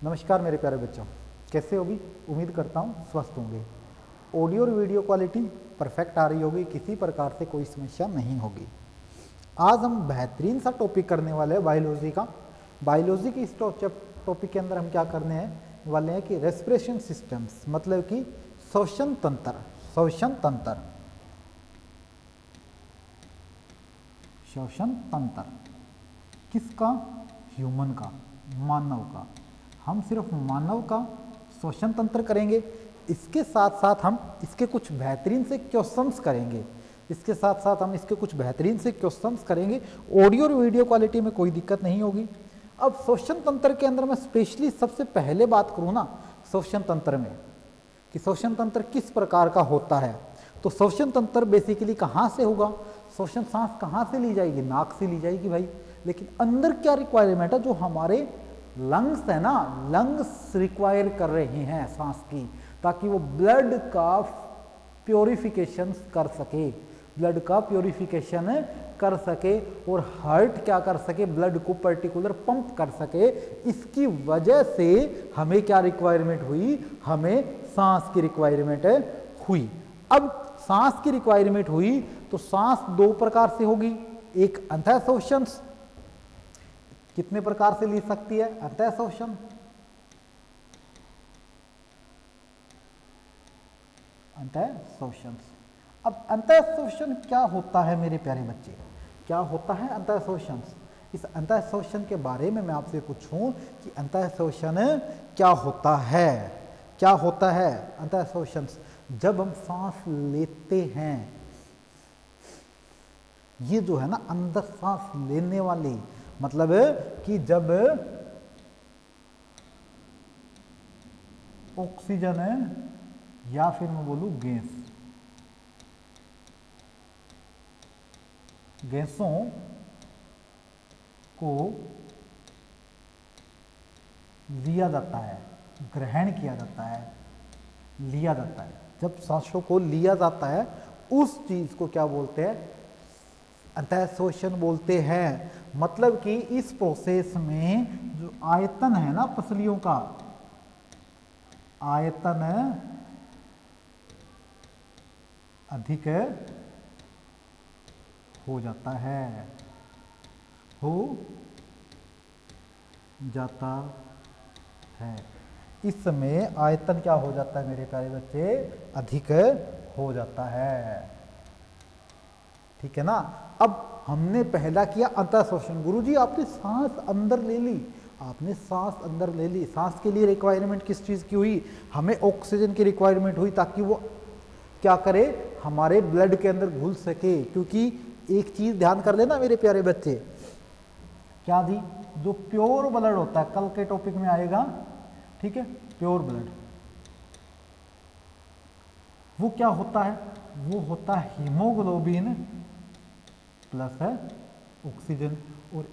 नमस्कार मेरे प्यारे बच्चों, कैसे होगी? उम्मीद करता हूँ स्वस्थ होंगे। ऑडियो और वीडियो क्वालिटी परफेक्ट आ रही होगी, किसी प्रकार से कोई समस्या नहीं होगी। आज हम बेहतरीन सा टॉपिक करने वाले हैं बायोलॉजी का। बायोलॉजी की इस टॉपिक के अंदर हम क्या करने हैं वाले हैं कि रेस्पिरेशन सिस्टम्स, मतलब कि श्वसन तंत्र। श्वसन तंत्र, श्वसन तंत्र किसका? ह्यूमन का, मानव का। हम सिर्फ मानव का श्वसन तंत्र करेंगे, इसके साथ साथ हम इसके कुछ बेहतरीन से क्वेश्चंस करेंगे। ऑडियो और वीडियो क्वालिटी में कोई दिक्कत नहीं होगी। अब श्वसन तंत्र के अंदर मैं स्पेशली सबसे पहले बात करूँ ना श्वसन तंत्र में, कि श्वसन तंत्र किस प्रकार का होता है। तो श्वसन तंत्र बेसिकली कहाँ से होगा? श्वसन सांस कहाँ से ली जाएगी? नाक से ली जाएगी भाई। लेकिन अंदर क्या रिक्वायरमेंट है? जो हमारे लंग्स है ना, लंग्स रिक्वायर कर रहे हैं सांस की, ताकि वो ब्लड का प्योरिफिकेशन कर सके, ब्लड का प्योरिफिकेशन कर सके और हार्ट क्या कर सके? ब्लड को पर्टिकुलर पंप कर सके। इसकी वजह से हमें क्या रिक्वायरमेंट हुई? हमें सांस की रिक्वायरमेंट हुई। अब सांस की रिक्वायरमेंट हुई तो सांस दो प्रकार से होगी। एक अंतःश्वसन, कितने प्रकार से ली सकती है? अंतःश्वसन, अंतःश्वसन। अब अंतःश्वसन क्या होता है मेरे प्यारे बच्चे? क्या होता है अंतःश्वसन? इस अंतःश्वसन के बारे में मैं आपसे पूछूं कि अंतःश्वसन क्या होता है? क्या होता है अंतःश्वसन? जब हम सांस लेते हैं, ये जो है ना अंदर सांस लेने वाली, मतलब कि जब ऑक्सीजन है या फिर मैं बोलूं गैसों को लिया जाता है, ग्रहण किया जाता है, लिया जाता है। जब सांसों को लिया जाता है उस चीज को क्या बोलते हैं? अंतःश्वसन बोलते हैं। मतलब कि इस प्रोसेस में जो आयतन है ना पसलियों का, आयतन अधिक हो जाता है, हो जाता है। इस समय आयतन क्या हो जाता है मेरे प्यारे बच्चे? अधिक हो जाता है। ठीक है ना। अब हमने पहला किया अंतःश्वसन। गुरुजी आपने सांस अंदर ले ली, आपने सांस अंदर ले ली। सांस के लिए रिक्वायरमेंट किस चीज की हुई? हमें ऑक्सीजन की रिक्वायरमेंट हुई, ताकि वो क्या करे? हमारे ब्लड के अंदर घुल सके। क्योंकि एक चीज ध्यान कर लेना मेरे प्यारे बच्चे, क्या दी? जो प्योर ब्लड होता है, कल के टॉपिक में आएगा, ठीक है, प्योर ब्लड, वो क्या होता है? वो होता है हीमोग्लोबिन प्लस है ऑक्सीजन। और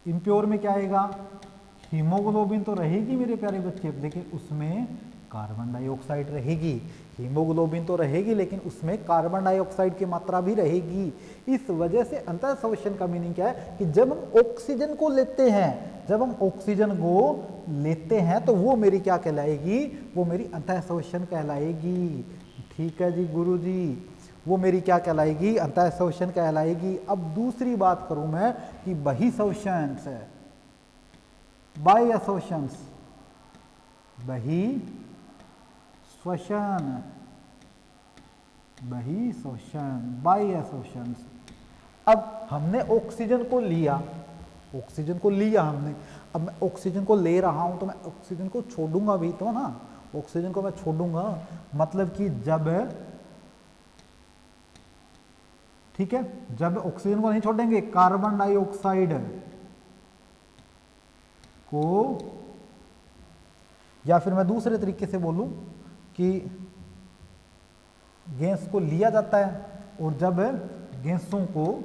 इम्प्योर में क्या आएगा? हीमोग्लोबिन तो रहेगी मेरे प्यारे बच्चे, लेकिन उसमें कार्बन डाइऑक्साइड रहेगी। हीमोग्लोबिन तो रहेगी लेकिन उसमें कार्बन डाइऑक्साइड की मात्रा भी रहेगी। इस वजह से अंतःश्वसन का मीनिंग क्या है? कि जब हम ऑक्सीजन को लेते हैं, जब हम ऑक्सीजन को लेते हैं तो वो मेरी क्या कहलाएगी? वो मेरी अंतःश्वसन कहलाएगी। ठीक है जी गुरुजी, वो मेरी क्या कहलाएगी? अंतःश्वसन कहलाएगी। अब दूसरी बात करूं मैं कि बहिःश्वसन से, बाह्यश्वसन, बहिःश्वसन, बहिःश्वसन, बाह्यश्वसन। अब हमने ऑक्सीजन को लिया, ऑक्सीजन को लिया हमने। अब मैं ऑक्सीजन को ले रहा हूं तो मैं ऑक्सीजन को छोड़ूंगा भी तो ना, ऑक्सीजन को मैं छोड़ूंगा। मतलब कि जब, ठीक है, जब ऑक्सीजन को नहीं छोड़ेंगे, कार्बन डाइऑक्साइड को, या फिर मैं दूसरे तरीके से बोलूं कि गैस को लिया जाता है, और जब गैसों को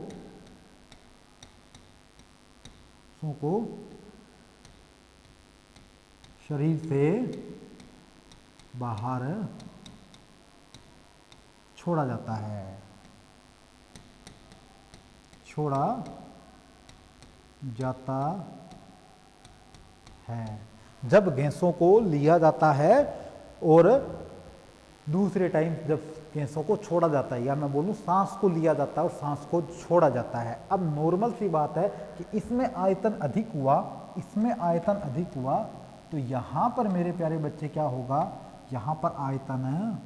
शरीर से बाहर छोड़ा जाता है, छोड़ा जाता है। जब गैसों को लिया जाता है और दूसरे टाइम जब गैसों को छोड़ा जाता है, या मैं बोलूँ सांस को लिया जाता है और सांस को छोड़ा जाता है। अब नॉर्मल सी बात है कि इसमें आयतन अधिक हुआ, इसमें आयतन अधिक हुआ, तो यहाँ पर मेरे प्यारे बच्चे क्या होगा, यहाँ पर आयतन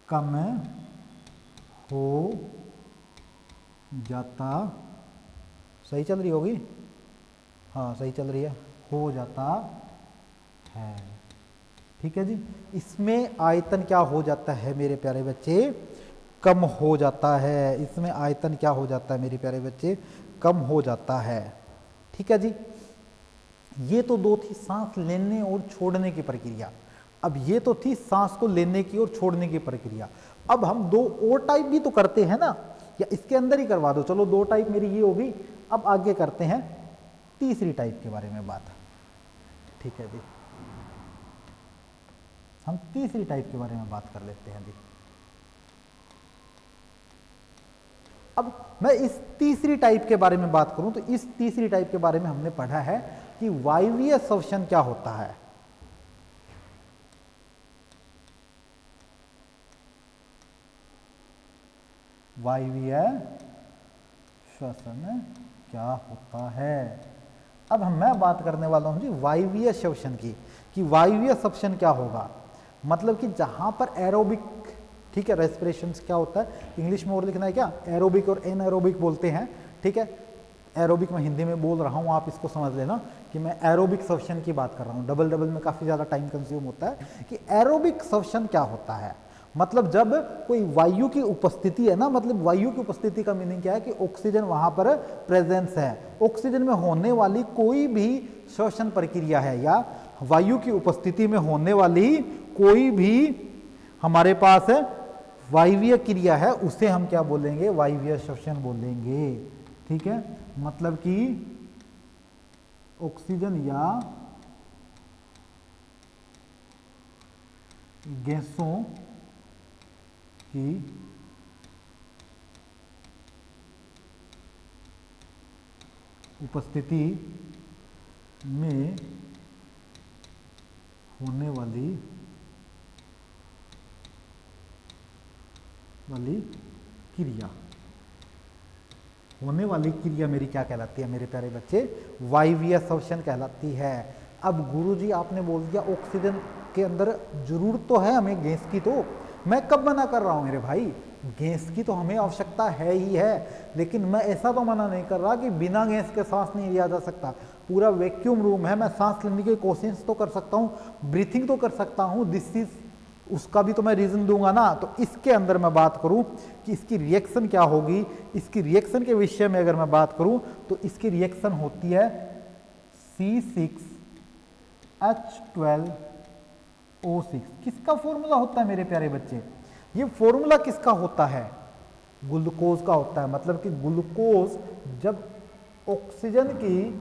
कम हो जाता, सही चल रही होगी, हाँ सही चल रही है, हो जाता है। ठीक है जी, इसमें आयतन क्या हो जाता है मेरे प्यारे बच्चे, कम हो जाता है। इसमें आयतन क्या हो जाता है मेरे प्यारे बच्चे, कम हो जाता है। ठीक है जी, ये तो दो थी सांस लेने और छोड़ने की प्रक्रिया। अब ये तो थी सांस को लेने की और छोड़ने की प्रक्रिया। अब हम दो और टाइप भी तो करते हैं ना, या इसके अंदर ही करवा दो, चलो दो टाइप मेरी ये होगी। अब आगे करते हैं तीसरी टाइप के बारे में बात। ठीक है जी, हम तीसरी टाइप के बारे में बात कर लेते हैं जी। अब मैं इस तीसरी टाइप के बारे में बात करूं तो इस तीसरी टाइप के बारे में हमने पढ़ा है कि वायवीय श्वसन क्या होता है। वायवीय श्वसन क्या होता है। अब मैं बात करने वाला हूं जी वायवीय श्वसन की, कि वायवीय श्वसन क्या होगा। मतलब कि जहां पर एरोबिक, ठीक है, रेस्पिरेशन क्या होता है, इंग्लिश में और लिखना है क्या, एरोबिक और एनएरोबिक बोलते हैं। ठीक है, एरोबिक मैं हिंदी में बोल रहा हूँ, आप इसको समझ लेना कि मैं एरोबिक श्वसन की बात कर रहा हूँ। डबल डबल में काफ़ी ज़्यादा टाइम कंज्यूम होता है। कि एरोबिक श्वसन क्या होता है, मतलब जब कोई वायु की उपस्थिति है ना, मतलब वायु की उपस्थिति का मीनिंग क्या है कि ऑक्सीजन वहाँ पर प्रेजेंस है। ऑक्सीजन में होने वाली कोई भी श्वसन प्रक्रिया है, या वायु की उपस्थिति में होने वाली कोई भी हमारे पास वायवीय क्रिया है, उसे हम क्या बोलेंगे, वायवीय श्वसन बोलेंगे। ठीक है, मतलब कि ऑक्सीजन या गैसों की उपस्थिति में होने वाली क्रिया, होने वाली क्रिया मेरी क्या कहलाती है मेरे प्यारे बच्चे, वायवीय श्वसन कहलाती है। अब गुरुजी आपने बोल दिया ऑक्सीजन के अंदर जरूरत तो है हमें गैस की, तो मैं कब मना कर रहा हूं मेरे भाई, गैस की तो हमें आवश्यकता है ही है, लेकिन मैं ऐसा तो मना नहीं कर रहा कि बिना गैस के सांस नहीं लिया जा सकता। पूरा वैक्यूम रूम है, मैं सांस लेने की कोशिश तो कर सकता हूँ, ब्रीथिंग तो कर सकता हूँ, दिस इज, उसका भी तो मैं रीजन दूंगा ना। तो इसके अंदर मैं बात करूं कि इसकी रिएक्शन क्या होगी, इसकी रिएक्शन के विषय में अगर मैं बात करूं तो इसकी रिएक्शन होती है C6H12O6। किसका फॉर्मूला होता है मेरे प्यारे बच्चे, ये फॉर्मूला किसका होता है, ग्लूकोज का होता है। मतलब कि ग्लूकोज जब ऑक्सीजन की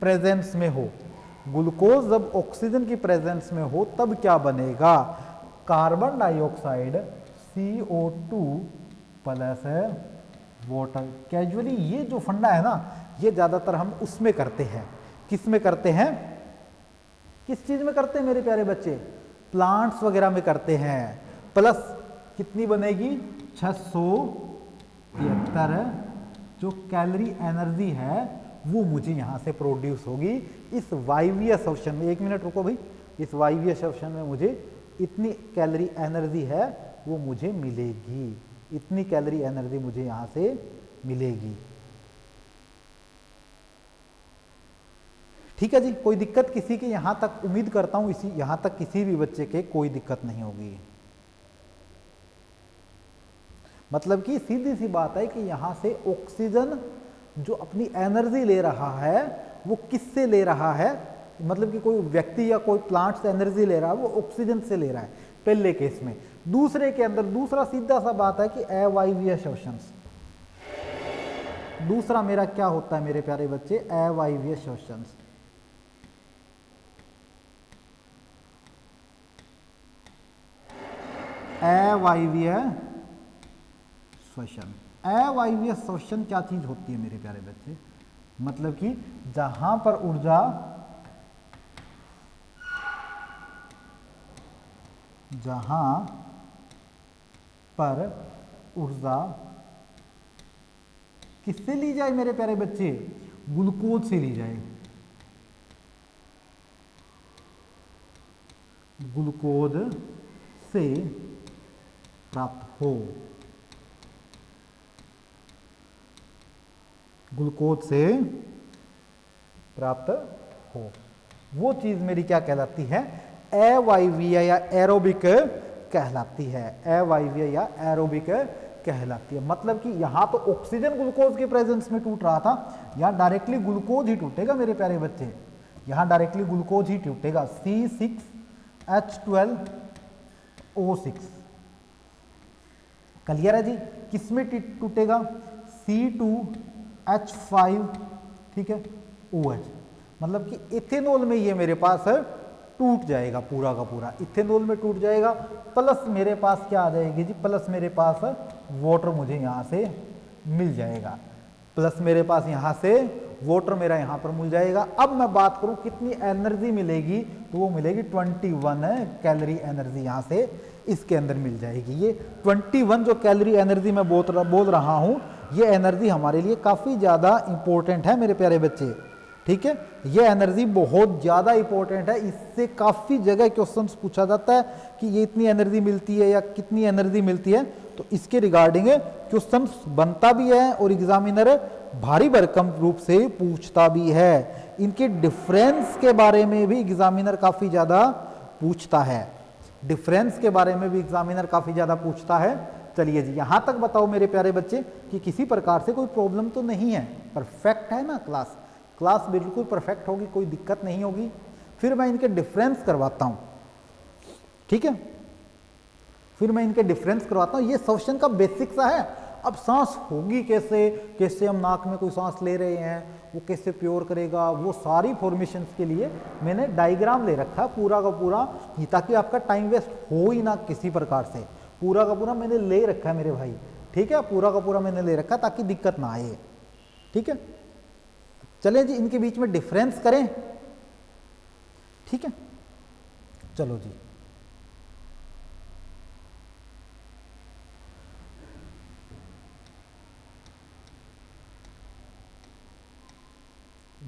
प्रेजेंस में हो, ग्लूकोज जब ऑक्सीजन की प्रेजेंस में हो तब क्या बनेगा, carbon dioxide CO2 plus water. Casually ये जो फंडा है ना, ये ज्यादातर हम उसमें करते हैं, किस में करते हैं, किस चीज में करते हैं मेरे प्यारे बच्चे, प्लांट्स वगैरह में करते हैं। प्लस कितनी बनेगी 673 जो कैलोरी एनर्जी है वो मुझे यहां से प्रोड्यूस होगी इस वायवीय श्वसन में। 1 मिनट रुको भाई, इस वायवीय श्वसन में मुझे इतनी कैलोरी एनर्जी है वो मुझे मिलेगी, इतनी कैलोरी एनर्जी मुझे यहां से मिलेगी। ठीक है जी, कोई दिक्कत किसी के यहां तक, उम्मीद करता हूं इसी यहां तक किसी भी बच्चे के कोई दिक्कत नहीं होगी। मतलब कि सीधी सी बात है कि यहां से ऑक्सीजन जो अपनी एनर्जी ले रहा है वो किससे ले रहा है, मतलब कि कोई व्यक्ति या कोई प्लांट से एनर्जी ले रहा है वो ऑक्सीजन से ले रहा है पहले केस में। दूसरे के अंदर दूसरा सीधा सा बात है कि अवायवीय श्वसन, दूसरा मेरा क्या होता है मेरे प्यारे बच्चे, अवायवीय श्वसन। अवायवीय श्वसन। अवायवीय श्वसन क्या चीज होती है मेरे प्यारे बच्चे? मतलब कि जहां पर ऊर्जा किससे ली जाए मेरे प्यारे बच्चे? ग्लूकोज से ली जाए। ग्लूकोज से प्राप्त हो, ग्लूकोज से प्राप्त हो, वो चीज मेरी क्या कहलाती है? अवायवीय या एरोबिक कहलाती है। अवायवीय या एरोबिक कहलाती है। मतलब कि यहां तो ऑक्सीजन ग्लूकोज के प्रेजेंस में टूट रहा था, यहां डायरेक्टली ग्लूकोज ही टूटेगा मेरे प्यारे बच्चे, यहां डायरेक्टली ग्लूकोज ही टूटेगा। C6H12O6 क्लियर है जी? किसमें टूटेगा? C2H5, ठीक है, OH। मतलब कि इथेनॉल में ये मेरे पास टूट जाएगा, पूरा का पूरा इथेनॉल में टूट जाएगा। प्लस मेरे पास क्या आ जाएगी जी? प्लस मेरे पास वाटर मुझे यहाँ से मिल जाएगा, प्लस मेरे पास यहाँ से वाटर मेरा यहाँ पर मिल जाएगा। अब मैं बात करूँ कितनी एनर्जी मिलेगी, तो वो मिलेगी 21 कैलोरी एनर्जी यहाँ से इसके अंदर मिल जाएगी। ये 21 जो कैलोरी एनर्जी मैं बोल रहा हूँ, ये एनर्जी हमारे लिए काफ़ी ज़्यादा इंपॉर्टेंट है मेरे प्यारे बच्चे, ठीक है। ये एनर्जी बहुत ज़्यादा इंपॉर्टेंट है, इससे काफ़ी जगह क्वेश्चंस पूछा जाता है कि ये इतनी एनर्जी मिलती है या कितनी एनर्जी मिलती है, तो इसके रिगार्डिंग क्वेश्चंस बनता भी है और एग्जामिनर भारी भरकम रूप से पूछता भी है। इनके डिफरेंस के बारे में भी एग्जामिनर काफ़ी ज़्यादा पूछता है, डिफरेंस के बारे में भी एग्जामिनर काफ़ी ज़्यादा पूछता है। चलिए जी, यहाँ तक बताओ मेरे प्यारे बच्चे कि किसी प्रकार से कोई प्रॉब्लम तो नहीं है, परफेक्ट है ना क्लास? क्लास बिल्कुल परफेक्ट होगी, कोई दिक्कत नहीं होगी। फिर मैं इनके डिफरेंस करवाता हूं, ठीक है, फिर मैं इनके डिफरेंस करवाता हूं। ये श्वसन का बेसिक सा है। अब सांस होगी कैसे, कैसे हम नाक में कोई सांस ले रहे हैं, वो कैसे प्योर करेगा, वो सारी फॉर्मेशंस के लिए मैंने डायग्राम ले रखा है पूरा का पूरा, ताकि आपका टाइम वेस्ट हो ही ना किसी प्रकार से। पूरा का पूरा मैंने ले रखा है मेरे भाई, ठीक है, पूरा का पूरा मैंने ले रखा है ताकि दिक्कत ना आए, ठीक है। चलें जी, इनके बीच में डिफरेंस करें, ठीक है। चलो जी,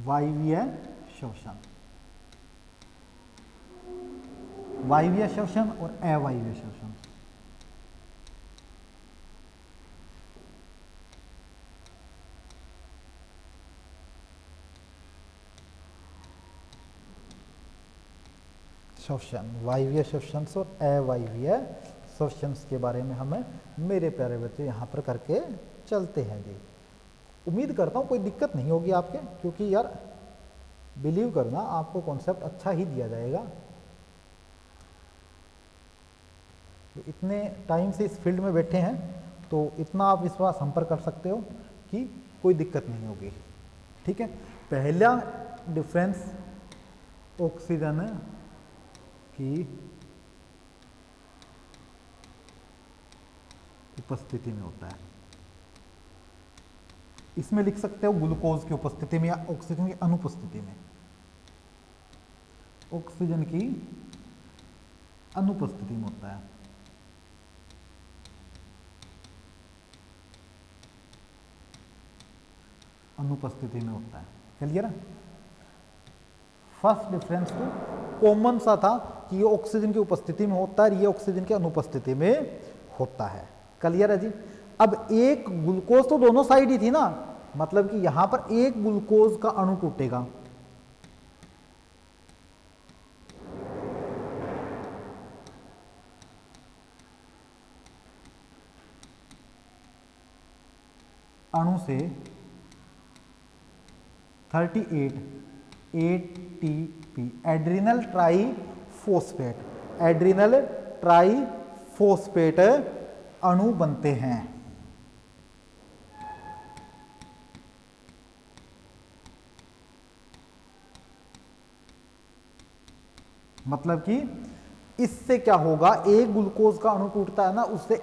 वायवीय श्वसन, वायवीय श्वसन और अवायवीय श्वसन। श्वसन, वायवीय श्वसन और अवायवीय श्वसन के बारे में हमें मेरे प्यारे बच्चे यहाँ पर करके चलते हैं जी। उम्मीद करता हूँ कोई दिक्कत नहीं होगी आपके, क्योंकि यार बिलीव करना आपको कॉन्सेप्ट अच्छा ही दिया जाएगा। इतने टाइम से इस फील्ड में बैठे हैं तो इतना आप विश्वास हम पर कर सकते हो कि कोई दिक्कत नहीं होगी, ठीक है। पहला डिफरेंस ऑक्सीजन की उपस्थिति में होता है। इसमें लिख सकते हो ग्लूकोज की उपस्थिति में या ऑक्सीजन की अनुपस्थिति में। ऑक्सीजन की अनुपस्थिति में होता है। अनुपस्थिति में होता है, क्लियर है। फर्स्ट डिफरेंस तो कॉमन सा था कि ये ऑक्सीजन की उपस्थिति में होता है, ये ऑक्सीजन की अनुपस्थिति में होता है, क्लियर है जी। अब एक ग्लूकोज तो दोनों साइड ही थी ना, मतलब कि यहां पर एक ग्लूकोज का अणु टूटेगा, अणु से 38 ATP adrenal triphosphate, adrenal triphosphate अणु बनते हैं। मतलब कि इससे क्या होगा, एक ग्लूकोज का अणु टूटता है ना, उससे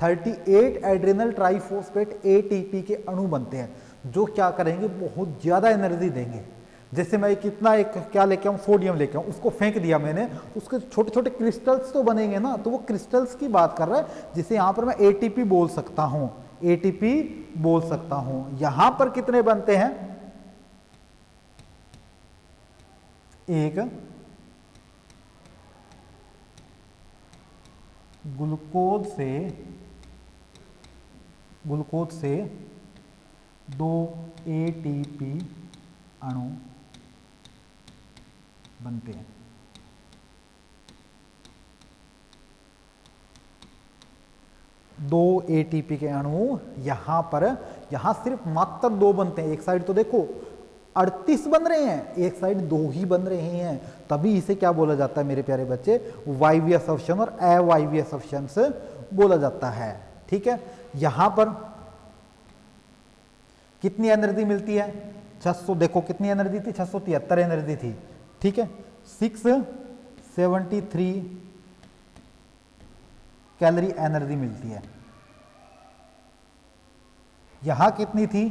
38 एड्रेनल ट्राइफॉस्फेट एटीपी के अणु बनते हैं, जो क्या करेंगे, बहुत ज्यादा एनर्जी देंगे। जैसे मैं कितना एक क्या लेके आऊँ, सोडियम लेके आऊँ, उसको फेंक दिया मैंने, उसके छोटे छोटे क्रिस्टल्स तो बनेंगे ना, तो वो क्रिस्टल्स की बात कर रहा है, जिसे यहाँ पर मैं एटीपी बोल सकता हूँ, एटीपी बोल सकता हूँ। यहां पर कितने बनते हैं, एक ग्लूकोज से 2 एटीपी अणु बनते हैं। दो एटीपी के अणु यहां सिर्फ मात्र 2 बनते हैं। एक साइड तो देखो 38 बन रहे हैं, एक साइड 2 ही बन रहे हैं, तभी इसे क्या बोला जाता है मेरे प्यारे बच्चे, वायवीय सब्शन और अवायवीय सब्शन से बोला जाता है। ठीक है, यहां पर कितनी एनर्जी मिलती है, 600, देखो कितनी एनर्जी थी, 673 एनर्जी थी। ठीक है, 673 कैलोरी एनर्जी मिलती है। यहां कितनी थी,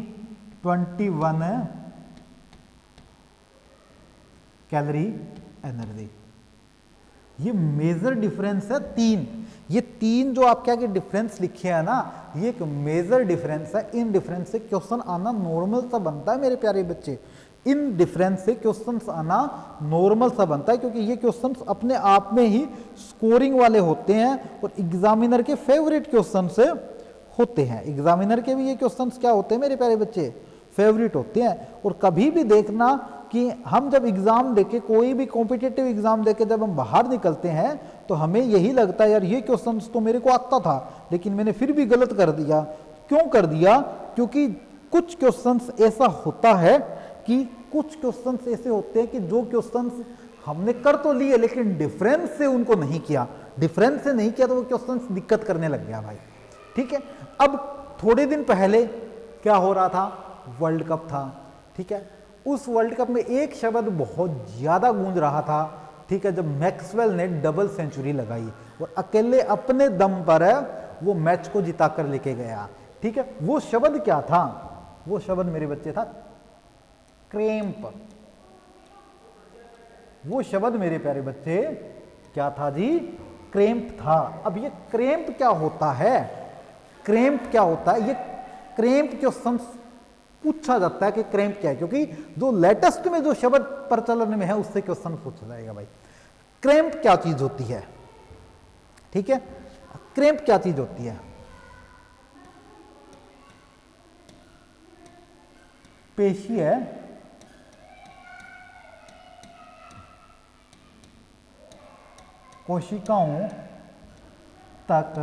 21 कैलोरी एनर्जी। ये मेजर डिफरेंस है 3, ये 3 जो आपके आगे डिफरेंस लिखे हैं ना, ये एक मेजर डिफरेंस है। इन डिफरेंस से क्वेश्चन आना नॉर्मल सा बनता है मेरे प्यारे बच्चे, इन डिफरेंस से क्वेश्चंस आना नॉर्मल सा बनता है, क्योंकि ये क्वेश्चंस अपने आप में ही स्कोरिंग वाले होते हैं और एग्जामिनर के फेवरेट क्वेश्चंस होते हैं। एग्जामिनर के भी ये क्वेश्चंस क्या होते हैं मेरे प्यारे बच्चे, फेवरेट होते हैं। और कभी भी देखना कि हम जब एग्जाम देके, कोई भी कॉम्पिटिटिव एग्जाम देके जब हम बाहर निकलते हैं, तो हमें यही लगता है यार ये क्वेश्चंस तो मेरे को आता था, लेकिन मैंने फिर भी गलत कर दिया। क्यों कर दिया, क्योंकि कुछ क्वेश्चंस ऐसा होता है कि कुछ क्वेश्चंस ऐसे होते हैं कि जो क्वेश्चंस हमने कर तो लिए, लेकिन डिफरेंस से उनको नहीं किया, डिफरेंस से नहीं किया तो वो क्वेश्चंस दिक्कत करने लग गया भाई। ठीक है, अब थोड़े दिन पहले क्या हो रहा था, वर्ल्ड कप था। ठीक है, उस वर्ल्ड कप में एक शब्द बहुत ज्यादा गूंज रहा था। ठीक है, जब मैक्सवेल ने डबल सेंचुरी लगाई और अकेले अपने दम पर वो मैच को जिता कर लेके गया। ठीक है, वो शब्द क्या था, वो शब्द मेरे बच्चे था क्रैम्प। वो शब्द मेरे प्यारे बच्चे क्या था जी, क्रैम्प था। अब ये क्रैम्प क्या होता है, क्रैम्प क्या होता है, ये क्रैम्प क्वेश्चन पूछा जाता है कि क्रैम्प क्या है, क्योंकि जो लेटेस्ट में जो शब्द प्रचलन में है उससे क्वेश्चन पूछा जाएगा भाई। क्रैम्प क्या चीज होती है, ठीक है, क्रैम्प क्या चीज होती है, पेशी है कोशिकाओं तक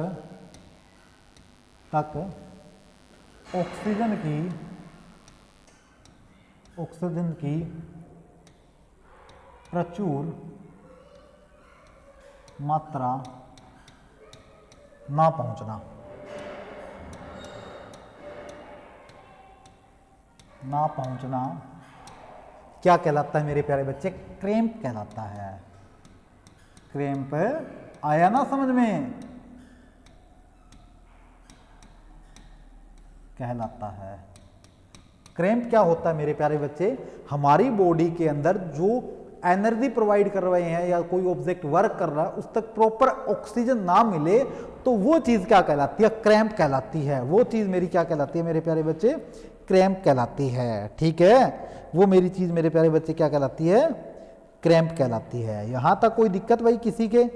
ऑक्सीजन की प्रचुर मात्रा ना पहुंचना, क्या कहलाता है मेरे प्यारे बच्चे, क्रैम्प कहलाता है। क्रैम्प आया ना समझ में, कहलाता है। क्रैम्प क्या होता है मेरे प्यारे बच्चे, हमारी बॉडी के अंदर जो एनर्जी प्रोवाइड कर रहे हैं या कोई ऑब्जेक्ट वर्क कर रहा है उस तक प्रॉपर ऑक्सीजन ना मिले तो वो चीज क्या कहलाती है, क्रैम्प कहलाती है। वो चीज मेरी क्या कहलाती है मेरे प्यारे बच्चे, क्रैम्प कहलाती है। ठीक है, वो मेरी चीज मेरे प्यारे बच्चे क्या कहलाती है, क्रैम्प कहलाती है। यहां तक कोई दिक्कत भाई किसी के,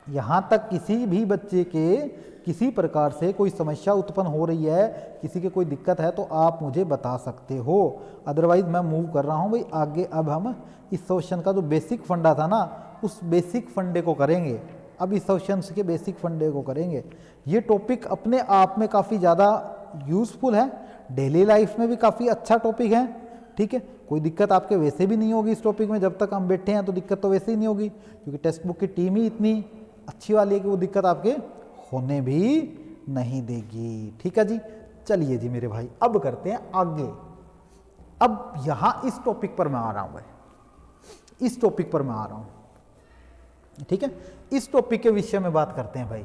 यहां तक किसी भी बच्चे के किसी प्रकार से कोई समस्या उत्पन्न हो रही है, किसी के कोई दिक्कत है तो आप मुझे बता सकते हो, अदरवाइज मैं मूव कर रहा हूं भाई आगे। अब हम इस क्वेश्चन का जो बेसिक फंडा था ना, उस बेसिक फंडे को करेंगे। अब इस क्वेश्चन के बेसिक फंडे को करेंगे। ये टॉपिक अपने आप में काफ़ी ज़्यादा यूजफुल है, डेली लाइफ में भी काफ़ी अच्छा टॉपिक है। ठीक है, कोई दिक्कत आपके वैसे भी नहीं होगी इस टॉपिक में, जब तक हम बैठे हैं तो दिक्कत तो वैसे ही नहीं होगी, क्योंकि टेक्स्ट बुक की टीम ही इतनी अच्छी वाली है कि वो दिक्कत आपके होने भी नहीं देगी। ठीक है जी, चलिए जी मेरे भाई अब करते हैं आगे। अब यहां इस टॉपिक पर मैं आ रहा हूं भाई, इस टॉपिक पर मैं आ रहा हूं। ठीक है, इस टॉपिक के विषय में बात करते हैं भाई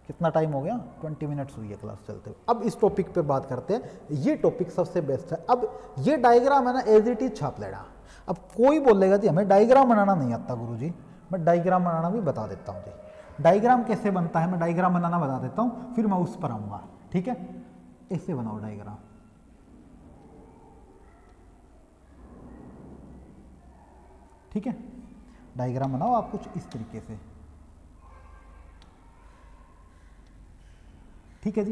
कितना टाइम हो गया, 20 मिनट्स हुई है क्लास चलते हुए। अब इस टॉपिक पे बात करते हैं, ये टॉपिक सबसे बेस्ट है। अब ये डायग्राम है ना, एज इट इज छाप लेना। अब कोई बोलेगा जी हमें डायग्राम बनाना नहीं आता गुरुजी, मैं डायग्राम बनाना भी बता देता हूँ जी। डायग्राम कैसे बनता है, मैं डायग्राम बनाना बता देता हूँ, फिर मैं उस पर आऊँगा, ठीक है। ऐसे बनाओ डायग्राम, ठीक है। डायग्राम बनाओ आप कुछ इस तरीके से, ठीक है जी।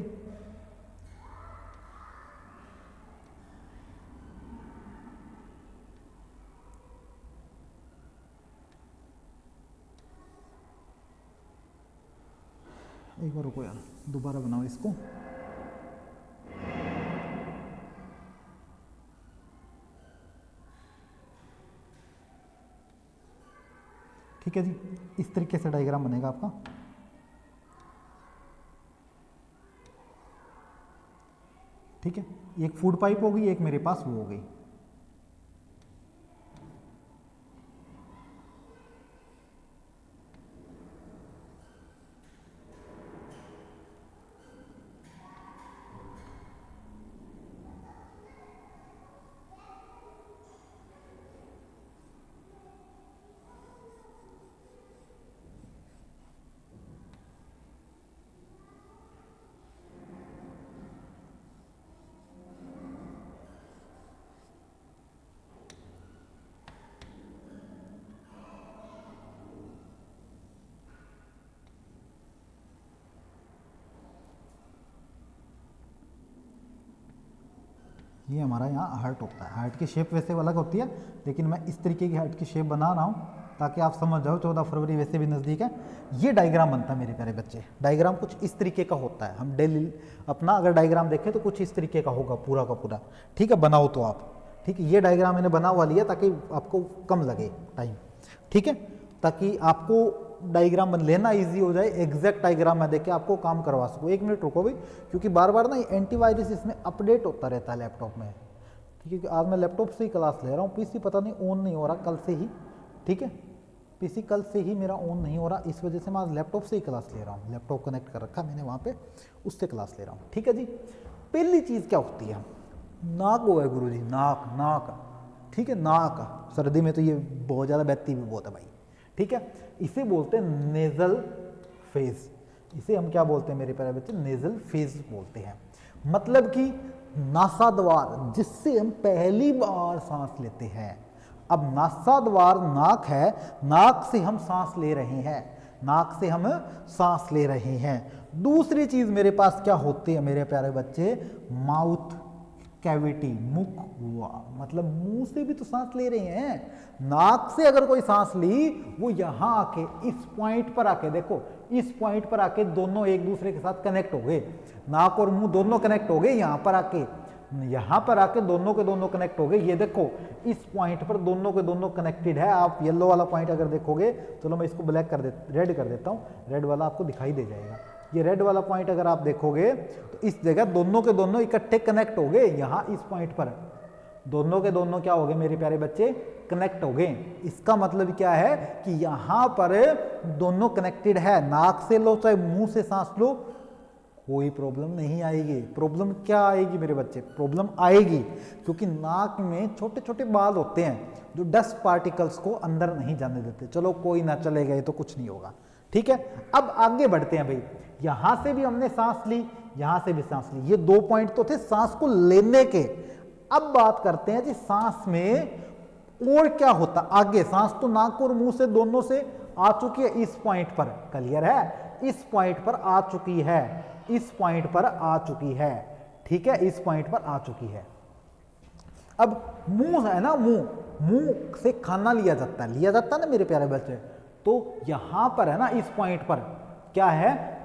एक बार रुको यार, दोबारा बनाओ इसको। ठीक है जी, इस तरीके से डायग्राम बनेगा आपका। ठीक है, एक फूड पाइप होगी, एक मेरे पास वो हो गई। ये हमारा यहाँ हार्ट होता है। हार्ट की शेप वैसे अलग होती है, लेकिन मैं इस तरीके की हार्ट की शेप बना रहा हूँ ताकि आप समझ जाओ। 14 फरवरी वैसे भी नज़दीक है। ये डायग्राम बनता है मेरे प्यारे बच्चे। डायग्राम कुछ इस तरीके का होता है। हम डेली अपना अगर डायग्राम देखें तो कुछ इस तरीके का होगा पूरा का पूरा, ठीक है। बनाओ तो आप, ठीक है। ये डायग्राम मैंने बना हुआ लिया ताकि आपको कम लगे टाइम, ठीक है, ताकि आपको डायग्राम लेना इजी हो जाए। एग्जैक्ट डायग्राम में देखे आपको काम करवा सकूँ। 1 मिनट रुको भाई, क्योंकि बार बार ना एंटीवायरस इसमें अपडेट होता रहता है लैपटॉप में, ठीक है। आज मैं लैपटॉप से ही क्लास ले रहा हूँ, पीसी पता नहीं ऑन नहीं हो रहा कल से ही, ठीक है। पीसी कल से ही मेरा ऑन नहीं हो रहा, इस वजह से मैं आज लैपटॉप से ही क्लास ले रहा हूँ। लैपटॉप कनेक्ट कर रखा मैंने वहाँ पे, उससे क्लास ले रहा हूँ, ठीक है जी। पहली चीज़ क्या होती है, नाक वो है गुरु जी, नाक, नाक, ठीक है। नाक सर्दी में तो ये बहुत ज़्यादा बहती भी बहुत है भाई, ठीक है। इसे बोलते हैं नेजल फेज। इसे हम क्या बोलते हैं मेरे प्यारे बच्चे, नेजल फेज बोलते हैं। मतलब कि नासा द्वार, जिससे हम पहली बार सांस लेते हैं। अब नासा द्वार नाक है, नाक से हम सांस ले रहे हैं, नाक से हम सांस ले रहे हैं। दूसरी चीज मेरे पास क्या होती है मेरे प्यारे बच्चे, माउथ कैविटी, मुख हुआ, मतलब मुंह से भी तो सांस ले रहे हैं। नाक से अगर कोई सांस ली, वो यहां आके इस पॉइंट पर आके, देखो इस पॉइंट पर आके दोनों एक दूसरे के साथ कनेक्ट हो गए। नाक और मुंह दोनों कनेक्ट हो गए, यहां पर आके, यहां पर आके दोनों के दोनों कनेक्ट हो गए। ये देखो इस पॉइंट पर दोनों के दोनों कनेक्टेड है। आप येलो वाला पॉइंट अगर देखोगे, चलो मैं इसको ब्लैक कर रेड कर देता हूं, रेड वाला आपको दिखाई दे जाएगा। ये रेड वाला पॉइंट अगर आप देखोगे तो इस जगह दोनों के दोनों इकट्ठे कनेक्ट हो गए। यहां इस पॉइंट पर दोनों के दोनों क्या हो गए मेरे प्यारे बच्चे, कनेक्ट हो गए। इसका मतलब क्या है कि यहां पर दोनों कनेक्टेड है। नाक से लो चाहे मुंह से सांस लो, कोई प्रॉब्लम नहीं आएगी। प्रॉब्लम क्या आएगी मेरे बच्चे, प्रॉब्लम आएगी क्योंकि नाक में छोटे छोटे बाल होते हैं जो डस्ट पार्टिकल्स को अंदर नहीं जाने देते। चलो कोई ना, चलेगा, ये तो कुछ नहीं होगा, ठीक है। अब आगे बढ़ते हैं भाई। यहां से भी हमने सांस ली, यहां से भी सांस ली। ये 2 पॉइंट तो थे सांस को लेने के। अब बात करते हैं कि सांस में और क्या होता आगे। सांस तो नाक और मुंह से दोनों से आ चुकी है, इस पॉइंट पर, क्लियर है, इस पॉइंट पर आ चुकी है, इस पॉइंट पर आ चुकी है, ठीक है, इस पॉइंट पर आ चुकी है। अब मुंह है ना, मुंह से खाना लिया जाता है ना मेरे प्यारे बच्चे। तो यहां पर है ना, इस पॉइंट पर क्या है,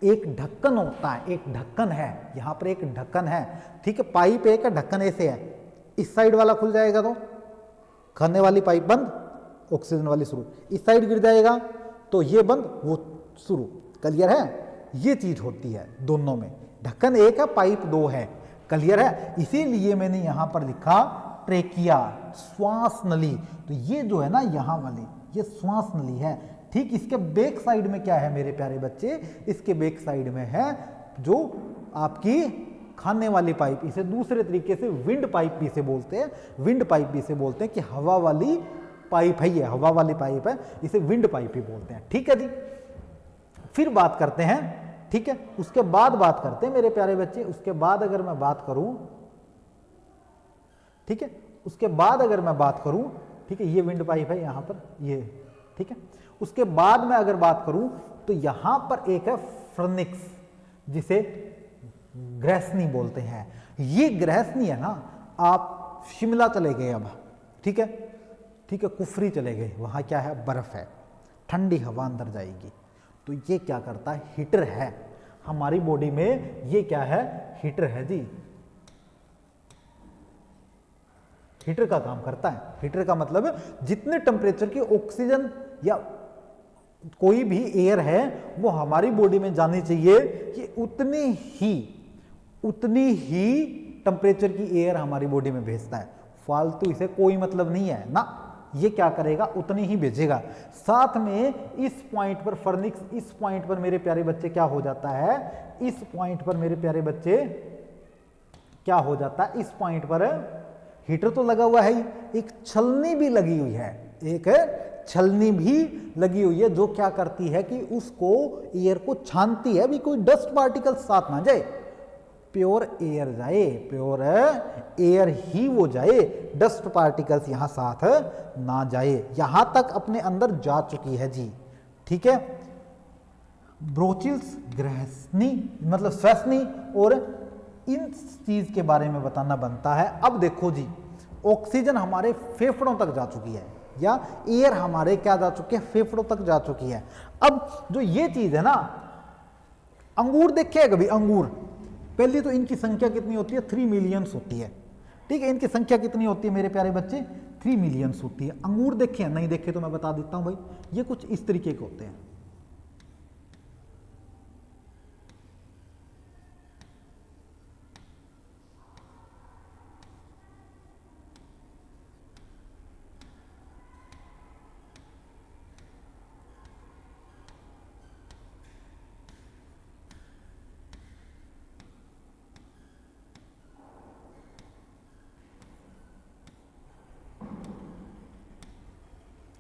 एक ढक्कन होता है, एक ढक्कन है, यहां पर एक ढक्कन है, ठीक है। पाइप एक है, ढक्कन ऐसे है। इस साइड वाला खुल जाएगा तो खाने वाली पाइप बंद, ऑक्सीजन वाली शुरू। इस साइड गिर जाएगा तो ये बंद, वो शुरू, क्लियर है। ये चीज होती है दोनों में। ढक्कन एक है, पाइप 2 है, क्लियर है। इसीलिए मैंने यहां पर लिखा ट्रेकिया, श्वास नली। तो ये जो है ना यहां वाली, ये श्वास नली है, ठीक इसके बैक साइड में क्या है मेरे प्यारे बच्चे, इसके बैक साइड में है जो आपकी खाने वाली पाइप, इसे दूसरे तरीके से विंड पाइप भी से बोलते हैं, विंड पाइप भी से बोलते हैं कि हवा वाली पाइप है, ये हवा वाली पाइप है, इसे विंड पाइप भी बोलते हैं। ठीक है जी, फिर बात करते हैं, ठीक है, उसके बाद बात करते हैं मेरे प्यारे बच्चे, उसके बाद अगर मैं बात करूं, ठीक है, उसके बाद अगर मैं बात करूं, ठीक है, ये विंड पाइप है यहां पर, ये ठीक है, उसके बाद में अगर बात करूं तो यहां पर एक है फर्निक्स, जिसे ग्रैसनी बोलते हैं। ये ग्रैसनी है ना, आप शिमला चले गए अब, ठीक है, ठीक है, कुफरी चले गए, वहां क्या है, बर्फ है, ठंडी हवा अंदर जाएगी, तो ये क्या करता है, हीटर है हमारी बॉडी में, ये क्या है, हीटर है जी, हीटर का काम करता है। हीटर का मतलब जितने टेम्परेचर की ऑक्सीजन या कोई भी एयर है वो हमारी बॉडी में जानी चाहिए कि उतनी ही टेम्परेचर की एयर हमारी बॉडी में भेजता है, फालतू इसे कोई मतलब नहीं है ना, ये क्या करेगा, उतनी ही भेजेगा। साथ में इस पॉइंट पर फर्निक्स, इस पॉइंट पर मेरे प्यारे बच्चे क्या हो जाता है, इस पॉइंट पर मेरे प्यारे बच्चे क्या हो जाता है, इस पॉइंट पर हीटर तो लगा हुआ है, एक छलनी भी लगी हुई है, एक छलनी भी लगी हुई है जो क्या करती है कि उसको एयर को छानती है, भी कोई डस्ट पार्टिकल साथ ना जाए, प्योर एयर जाए, प्योर एयर ही वो जाए, डस्ट पार्टिकल्स यहां साथ ना जाए, यहां तक अपने अंदर जा चुकी है जी। ठीक है, ब्रोचिल्स, ग्रैसनी मतलब श्वसनी और इन चीज के बारे में बताना बनता है। अब देखो जी, ऑक्सीजन हमारे फेफड़ों तक जा चुकी है, या एयर हमारे क्या जा चुकी है, फेफड़ों तक जा चुकी है। अब जो ये चीज है ना, अंगूर देखे है कभी, अंगूर, पहले तो इनकी संख्या कितनी होती है, 3 मिलियंस होती है। ठीक है, इनकी संख्या कितनी होती है मेरे प्यारे बच्चे, 3 मिलियंस होती है। अंगूर देखे हैं, नहीं देखे तो मैं बता देता हूं भाई, ये कुछ इस तरीके के होते हैं।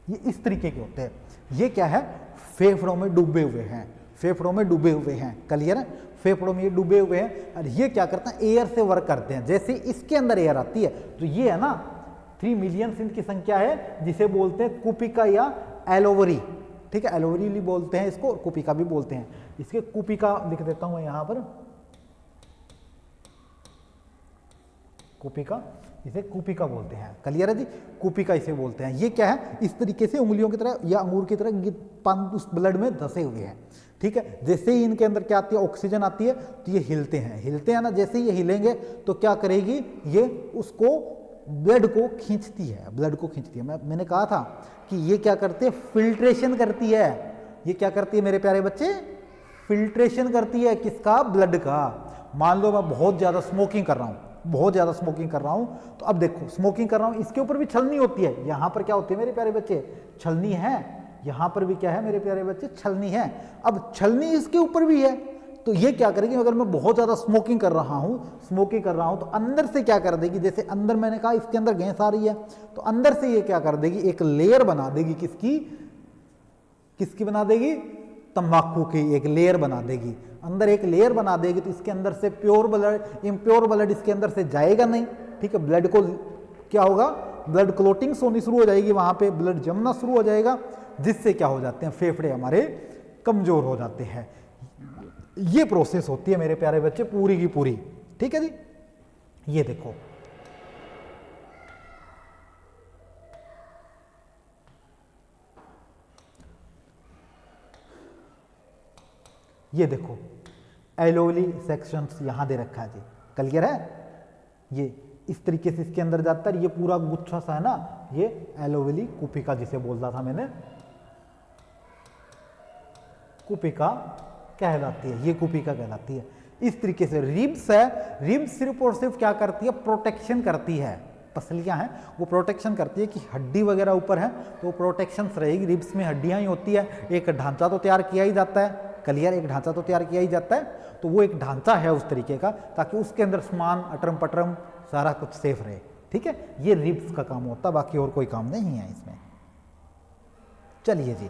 ये इस तरीके के होते हैं। ये क्या है, फेफड़ों में डूबे हुए हैं, फेफड़ों में डूबे हुए हैं, क्लियर है, फेफड़ों में ये डूबे हुए हैं। और ये क्या करते हैं, एयर से वर्क करते हैं। जैसे इसके अंदर एयर आती है तो ये है ना 3 मिलियन इनकी संख्या है, जिसे बोलते हैं कुपिका या एलोवरी। ठीक है, एलोवरी बोलते हैं इसको, और कुपिका भी बोलते हैं। इसके कुपिका लिख देता हूं मैं यहां पर, कुपिका, इसे कुपिका बोलते हैं, क्लियर है जी, कुपिका इसे बोलते हैं। ये क्या है, इस तरीके से उंगलियों की तरह या अंगूर की तरह उस ब्लड में धसे हुए हैं। ठीक है, जैसे ही इनके अंदर क्या आती है, ऑक्सीजन आती है तो ये हिलते हैं, हिलते हैं ना, जैसे ही ये हिलेंगे तो क्या करेगी, ये उसको ब्लड को खींचती है, ब्लड को खींचती है। मैंने कहा था कि ये क्या करती है, फिल्ट्रेशन करती है। ये क्या करती है मेरे प्यारे बच्चे, फिल्ट्रेशन करती है, किसका, ब्लड का। मान लो मैं बहुत ज्यादा स्मोकिंग कर रहा हूं, बहुत ज्यादा स्मोकिंग कर रहा हूं, तो अब देखो स्मोकिंग कर रहा हूं, इसके ऊपर भी छलनी होती है। यहां पर क्या होती है मेरे प्यारे बच्चे, छलनी है, यहां पर भी क्या है मेरे प्यारे बच्चे, छलनी है। अब छलनी इसके ऊपर भी है, तो ये क्या करेगी, अगर मैं बहुत ज्यादा स्मोकिंग कर रहा हूं, स्मोकिंग कर रहा हूं, तो अंदर से क्या कर देगी, जैसे अंदर मैंने कहा इसके अंदर गैस आ रही है, तो अंदर से ये क्या कर देगी, एक लेयर बना देगी, किसकी, किसकी बना देगी, तंबाकू की एक लेयर बना देगी, अंदर एक लेयर बना देगी। तो इसके अंदर से प्योर ब्लड, इम्प्योर ब्लड इसके अंदर से जाएगा नहीं। ठीक है, ब्लड को क्या होगा, ब्लड क्लोटिंग्स होनी शुरू हो जाएगी, वहां पे ब्लड जमना शुरू हो जाएगा, जिससे क्या हो जाते हैं, फेफड़े हमारे कमजोर हो जाते हैं। ये प्रोसेस होती है मेरे प्यारे बच्चे पूरी की पूरी। ठीक है जी, ये देखो, ये देखो एलोवली सेक्शंस यहां दे रखा है जी, क्लियर है। ये इस तरीके से इसके अंदर जाता है, ये पूरा गुच्छा सा है ना, ये एलोवली कुपिका जिसे बोलता था मैंने, कुपिका कहलाती है, ये कुपिका कहलाती है। इस तरीके से रिब्स है, रिब्स सिर्फ और सिर्फ क्या करती है, प्रोटेक्शन करती है, पसलियां हैं वो प्रोटेक्शन करती है कि हड्डी वगैरह ऊपर है तो प्रोटेक्शन रहेगी। रिब्स में हड्डियां ही होती है, एक ढांचा तो तैयार किया ही जाता है, क्लियर, एक ढांचा तो तैयार किया ही जाता है, तो वो एक ढांचा है उस तरीके का ताकि उसके अंदर सामान अटरम पटरम सारा कुछ सेफ रहे। ठीक है, ये रिब्स का काम होता है, बाकी और कोई काम नहीं है इसमें। चलिए जी,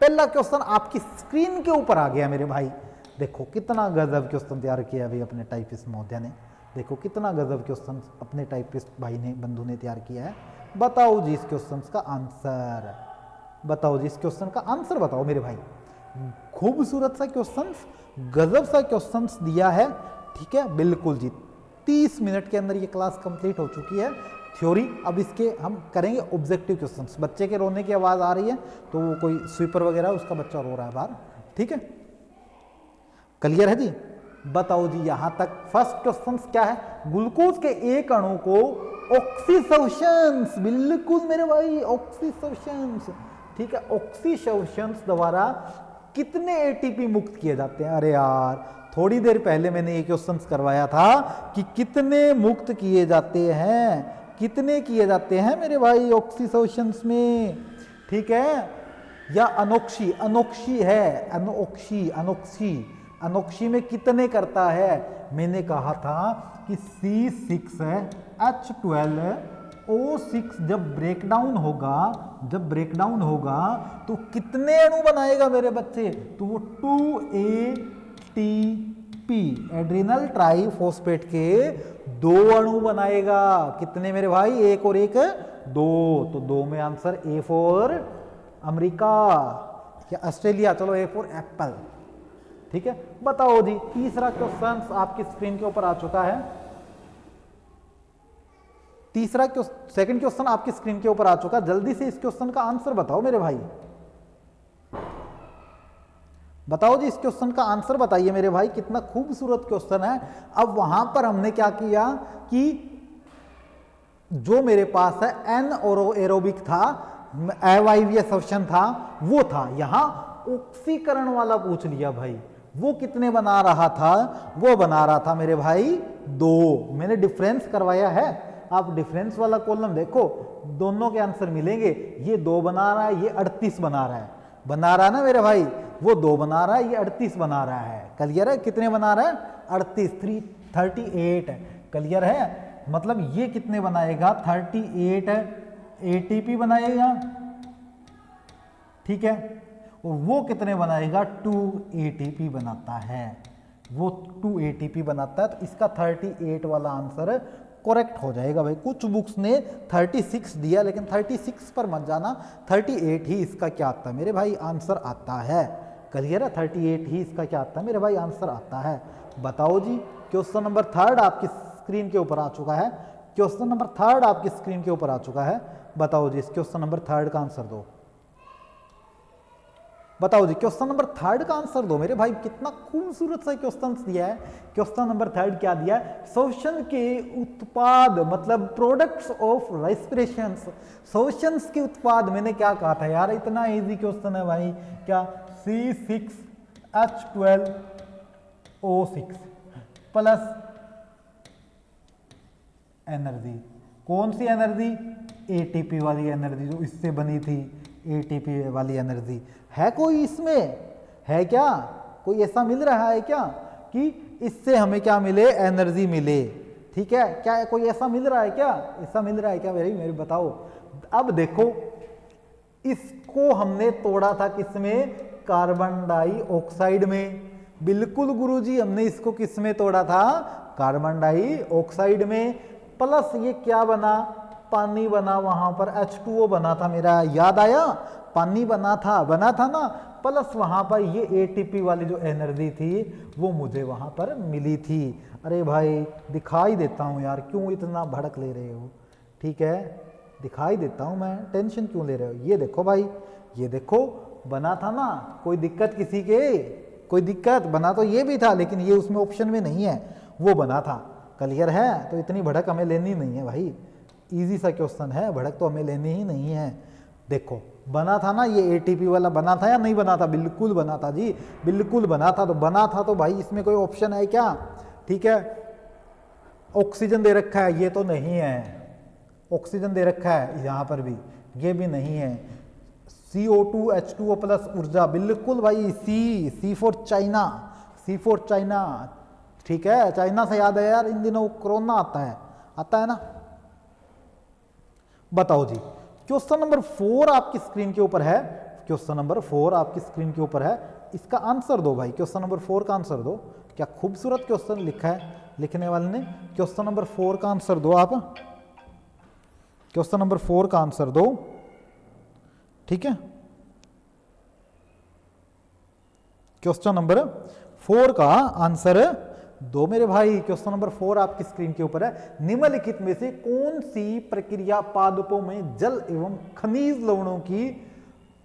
पहला क्वेश्चन आपकी स्क्रीन के ऊपर आ गया मेरे भाई। देखो कितना गजब क्वेश्चन तैयार किया भाई अपने टाइपिस्ट महोदय ने, देखो कितना गजब क्वेश्चन अपने टाइपिस्ट भाई ने, बंधु ने तैयार किया है। बताओ जी इस क्वेश्चन का आंसर, बताओ जी इस क्वेश्चन का आंसर बताओ मेरे भाई। खूबसूरत सा क्वेश्चन, गजब सा क्वेश्चन दिया है। ठीक है, बिल्कुल जी, 30 मिनट के अंदर ये क्लास कंप्लीट हो चुकी है थ्योरी। अब इसके हम करेंगे ऑब्जेक्टिव क्वेश्चंस। बच्चे के रोने की आवाज़ आ रही है तो वो कोई स्वीपर वगैरह उसका बच्चा रो रहा है बाहर। ठीक है, क्लियर है जी। बताओ जी यहाँ तक फर्स्ट क्वेश्चन क्या है, ग्लूकोज के एक अणु को ऑक्सीसोशंस, बिल्कुल मेरे भाई ऑक्सीसोशंस, ठीक है, ऑक्सीसोशंस द्वारा कितने एटीपी मुक्त किए जाते हैं। अरे यार थोड़ी देर पहले मैंने ये क्वेश्चन करवाया था कि कितने मुक्त किए जाते हैं, कितने किए जाते हैं मेरे भाई ऑक्सीसोशंस में। ठीक है, या अनोक्सी, अनोक्सी है, अनोक्सी, अनोक्सी, अनोक्सी में कितने करता है। मैंने कहा था कि C6 H12O6 जब ब्रेकडाउन होगा, जब ब्रेकडाउन होगा तो कितने अणु बनाएगा मेरे बच्चे, तो वो 2ATP एड्रिनल ट्राइफॉस्फेट के 2 अणु बनाएगा। कितने मेरे भाई, एक और एक 2, तो 2 में आंसर A फॉर अमेरिका या ऑस्ट्रेलिया, चलो A फॉर एप्पल। ठीक है, बताओ जी तीसरा क्वेश्चन आपकी स्क्रीन के ऊपर आ चुका है। तीसरा सेकंड क्वेश्चन आपकी स्क्रीन के ऊपर आ चुका है। जल्दी से इस क्वेश्चन का आंसर बताओ मेरे भाई, बताओ जी इस क्वेश्चन का आंसर बताइए मेरे भाई। कितना खूबसूरत क्वेश्चन है। अब वहां पर हमने क्या किया कि जो मेरे पास है एन एरोबिक था, अवायवीय श्वसन था, वो था, यहां ऑक्सीकरण वाला पूछ लिया भाई। वो कितने बना रहा था, वो बना रहा था मेरे भाई 2। मैंने डिफरेंस करवाया है, आप डिफरेंस वाला कॉलम देखो, दोनों के आंसर मिलेंगे। ये 2 बना रहा है, ये 38 बना रहा है, बना रहा है ना मेरे भाई, वो 2 बना रहा है, ये 38 बना रहा है। क्लियर है, कितने बना रहा है, 38 है। क्लियर है, मतलब ये कितने बनाएगा, 38 एटीपी बनाएगा। ठीक है, और वो कितने बनाएगा, 2 एटीपी बनाता है, वो 2 एटीपी बनाता है। तो इसका 38 वाला आंसर करेक्ट हो जाएगा भाई। कुछ बुक्स ने 36 दिया, लेकिन 36 पर मत जाना, 38 ही इसका क्या आता है मेरे भाई, आंसर आता है। क्लियर है, 38 ही इसका क्या आता है मेरे भाई, आंसर आता है। बताओ जी क्वेश्चन नंबर 3 आपकी स्क्रीन के ऊपर आ चुका है। क्वेश्चन नंबर 3 आपकी स्क्रीन के ऊपर आ चुका है। बताओ जी इस क्वेश्चन नंबर 3 का आंसर दो। बताओ जी क्वेश्चन नंबर 3 का आंसर दो मेरे भाई। कितना खूबसूरत सा क्वेश्चन दिया है। क्वेश्चन नंबर 3 क्या दिया है, श्वसन के उत्पाद, मतलब प्रोडक्ट्स ऑफ रेस्पिरेशन, श्वसन के उत्पाद। मैंने क्या कहा था यार, इतना इजी क्वेश्चन है भाई। क्या, C6H12O6 प्लस एनर्जी, कौन सी एनर्जी, एटीपी वाली एनर्जी, जो इससे बनी थी, एटीपी वाली एनर्जी। है कोई इसमें, है क्या, कोई ऐसा मिल रहा है क्या कि इससे हमें क्या मिले, एनर्जी मिले। ठीक है, क्या कोई ऐसा मिल रहा है क्या, ऐसा मिल रहा है क्या मेरे बताओ। अब देखो इसको हमने तोड़ा था किसमें, कार्बन डाइऑक्साइड में। बिल्कुल गुरुजी, हमने इसको किसमें तोड़ा था, कार्बन डाइऑक्साइड में। प्लस ये क्या बना, पानी बना, वहां पर H2O बना था मेरा, याद आया, पानी बना था ना। प्लस वहां पर ये एटीपी वाली जो एनर्जी थी वो मुझे वहां पर मिली थी। अरे भाई दिखाई देता हूँ यार, क्यों इतना भड़क ले रहे हो। ठीक है, दिखाई देता हूँ मैं, टेंशन क्यों ले रहे हो। ये देखो भाई, ये देखो बना था ना, कोई दिक्कत किसी के, कोई दिक्कत, बना तो ये भी था, लेकिन ये उसमें ऑप्शन में नहीं है, वो बना था। क्लियर है, तो इतनी भड़क हमें लेनी नहीं है भाई, इजी सा क्वेश्चन है, भड़क तो हमें लेनी ही नहीं है। देखो बना था ना, ये एटीपी वाला बना था या नहीं बना था, बिल्कुल बना था जी, बिल्कुल बना था। तो बना था तो भाई इसमें कोई ऑप्शन है क्या, ठीक है, ऑक्सीजन दे रखा है, ये तो नहीं है। ऑक्सीजन दे रखा है यहाँ पर भी, ये भी नहीं है। CO2 H2O प्लस ऊर्जा, बिल्कुल भाई, C for China, C for China, ठीक है। चाइना से याद है यार, इन दिनों कोरोना आता है ना। बताओ जी, क्वेश्चन नंबर 4 आपकी स्क्रीन के ऊपर है, क्वेश्चन नंबर 4 आपकी स्क्रीन के ऊपर है, इसका आंसर दो भाई, क्वेश्चन नंबर 4 का आंसर दो। क्या खूबसूरत क्वेश्चन लिखा है लिखने वाले ने। क्वेश्चन नंबर 4 का आंसर दो आप, क्वेश्चन नंबर 4 का आंसर दो, ठीक है। क्वेश्चन नंबर 4 का आंसर दो मेरे भाई। क्वेश्चन नंबर 4 आपकी स्क्रीन के ऊपर है, निम्नलिखित में से कौन सी प्रक्रिया पादपों में जल एवं खनिज लवणों की